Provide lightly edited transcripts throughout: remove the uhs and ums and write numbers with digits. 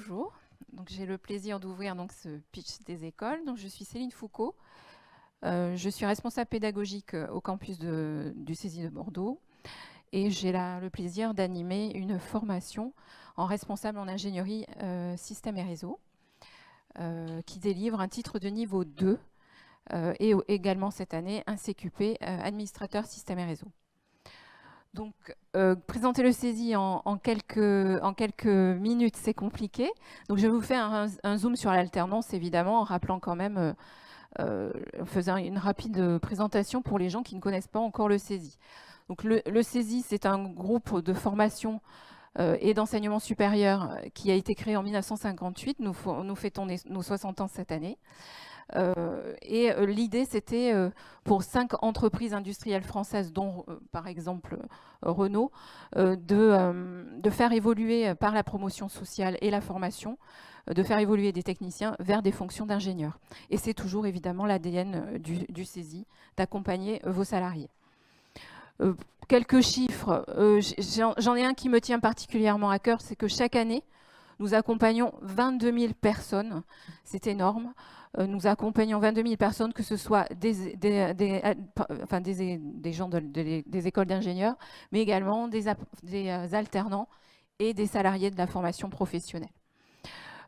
bonjour. J'ai le plaisir d'ouvrir ce pitch des écoles. Je suis Céline Foucault. Je suis responsable pédagogique au campus du CESI de Bordeaux et j'ai le plaisir d'animer une formation en responsable en ingénierie système et réseau qui délivre un titre de niveau 2 et également cette année un CQP administrateur système et réseau. Présenter le CESI en quelques minutes, c'est compliqué. Je vais vous faire un zoom sur l'alternance, évidemment, en rappelant quand même, en faisant une rapide présentation pour les gens qui ne connaissent pas encore le CESI. Le CESI, c'est un groupe de formation et d'enseignement supérieur qui a été créé en 1958. Nous fêtons nos 60 ans cette année. L'idée, c'était pour 5 entreprises industrielles françaises, dont par exemple Renault, de faire évoluer par la promotion sociale et la formation, de faire évoluer des techniciens vers des fonctions d'ingénieurs. Et c'est toujours évidemment l'ADN du CESI, d'accompagner vos salariés. Quelques chiffres, j'en ai un qui me tient particulièrement à cœur, c'est que chaque année, nous accompagnons 22 000 personnes, c'est énorme. Nous accompagnons 22 000 personnes, que ce soit des gens des écoles d'ingénieurs, mais également des alternants et des salariés de la formation professionnelle.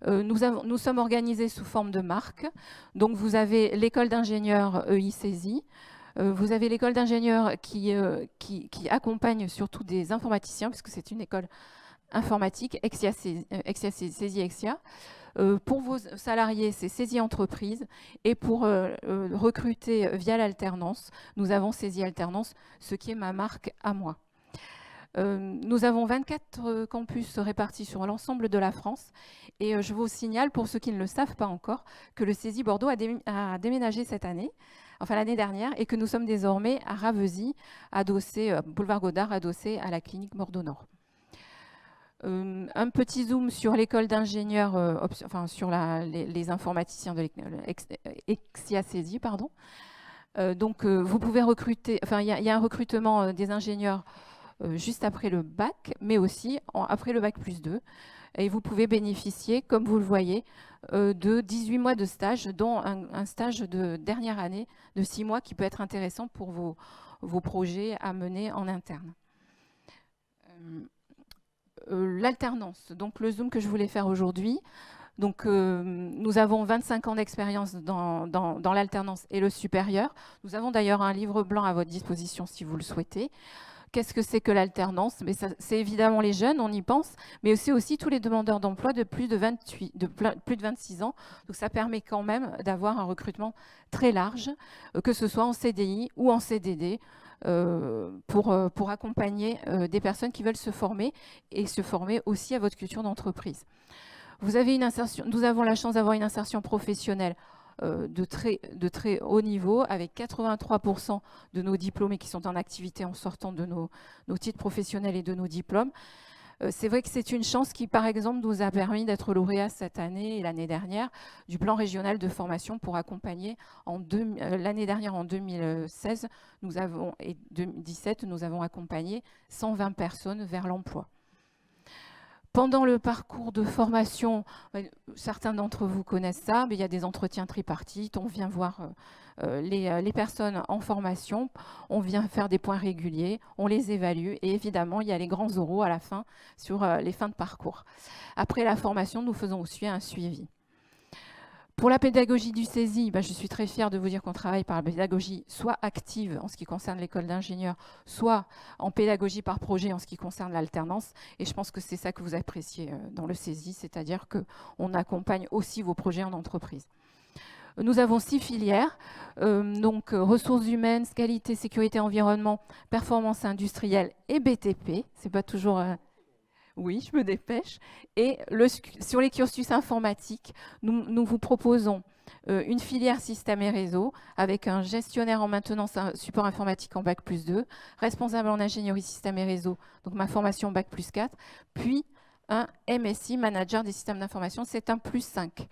Nous sommes organisés sous forme de marque. Donc vous avez l'école d'ingénieurs EI-CESI, vous avez l'école d'ingénieurs qui accompagne surtout des informaticiens, puisque c'est une école informatique, CESI Exia. Pour vos salariés, c'est CESI Entreprise. Et pour recruter via l'alternance, nous avons CESI Alternance, ce qui est ma marque à moi. Nous avons 24 campus répartis sur l'ensemble de la France. Et je vous signale, pour ceux qui ne le savent pas encore, que le CESI Bordeaux a déménagé cette année, enfin l'année dernière, et que nous sommes désormais à Ravesy, adossé, boulevard Godard, adossé à la clinique Bordeaux-Nord. Un petit zoom sur l'école d'ingénieurs, sur les informaticiens de Exia-CESI, pardon. Vous pouvez recruter, il y a un recrutement des ingénieurs juste après le bac, mais aussi après le bac plus 2. Et vous pouvez bénéficier, comme vous le voyez, de 18 mois de stage, dont un stage de dernière année de 6 mois qui peut être intéressant pour vos projets à mener en interne. L'alternance, donc le zoom que je voulais faire aujourd'hui. Nous avons 25 ans d'expérience dans l'alternance et le supérieur. Nous avons d'ailleurs un livre blanc à votre disposition si vous le souhaitez. Qu'est-ce que c'est que l'alternance? C'est évidemment les jeunes, on y pense, mais c'est aussi tous les demandeurs d'emploi de plus de 26 ans. Donc ça permet quand même d'avoir un recrutement très large, que ce soit en CDI ou en CDD, pour accompagner des personnes qui veulent se former et se former aussi à votre culture d'entreprise. Vous avez une insertion, nous avons la chance d'avoir une insertion professionnelle de très haut niveau, avec 83% de nos diplômés qui sont en activité en sortant de nos titres professionnels et de nos diplômes. C'est vrai que c'est une chance qui, par exemple, nous a permis d'être lauréat cette année et l'année dernière du plan régional de formation pour accompagner l'année dernière, en 2016, et 2017, nous avons accompagné 120 personnes vers l'emploi. Pendant le parcours de formation, certains d'entre vous connaissent ça, mais il y a des entretiens tripartites, on vient voir les personnes en formation, on vient faire des points réguliers, on les évalue et évidemment, il y a les grands oraux à la fin sur les fins de parcours. Après la formation, nous faisons aussi un suivi. Pour la pédagogie du CESI, je suis très fière de vous dire qu'on travaille par la pédagogie soit active en ce qui concerne l'école d'ingénieurs, soit en pédagogie par projet en ce qui concerne l'alternance. Et je pense que c'est ça que vous appréciez dans le CESI, c'est-à-dire qu'on accompagne aussi vos projets en entreprise. Nous avons 6 filières, ressources humaines, qualité, sécurité, environnement, performance industrielle et BTP. C'est pas toujours... Oui, je me dépêche. Et sur les cursus informatiques, nous vous proposons une filière système et réseau avec un gestionnaire en maintenance support informatique en bac plus 2, responsable en ingénierie système et réseau, donc ma formation bac plus 4, puis un MSI, manager des systèmes d'information, c'est un plus 5.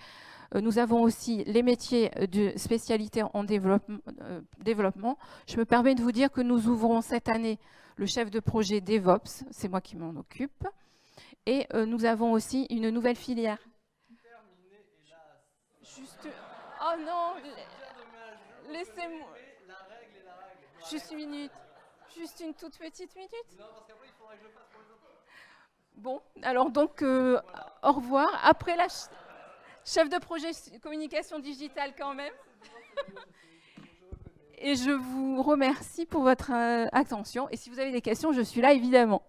Nous avons aussi les métiers de spécialité en développement. Je me permets de vous dire que nous ouvrons cette année le chef de projet DevOps, c'est moi qui m'en occupe. Et nous avons aussi une nouvelle filière Juste... Oh non, laissez-moi... Juste une minute. Juste une toute petite minute. Non, parce qu'après, il faudra que je le fasse pour les autres. Bon, alors donc, voilà. Au revoir. Après, la chef de projet communication digitale quand même. Et je vous remercie pour votre attention. Et si vous avez des questions, je suis là, évidemment.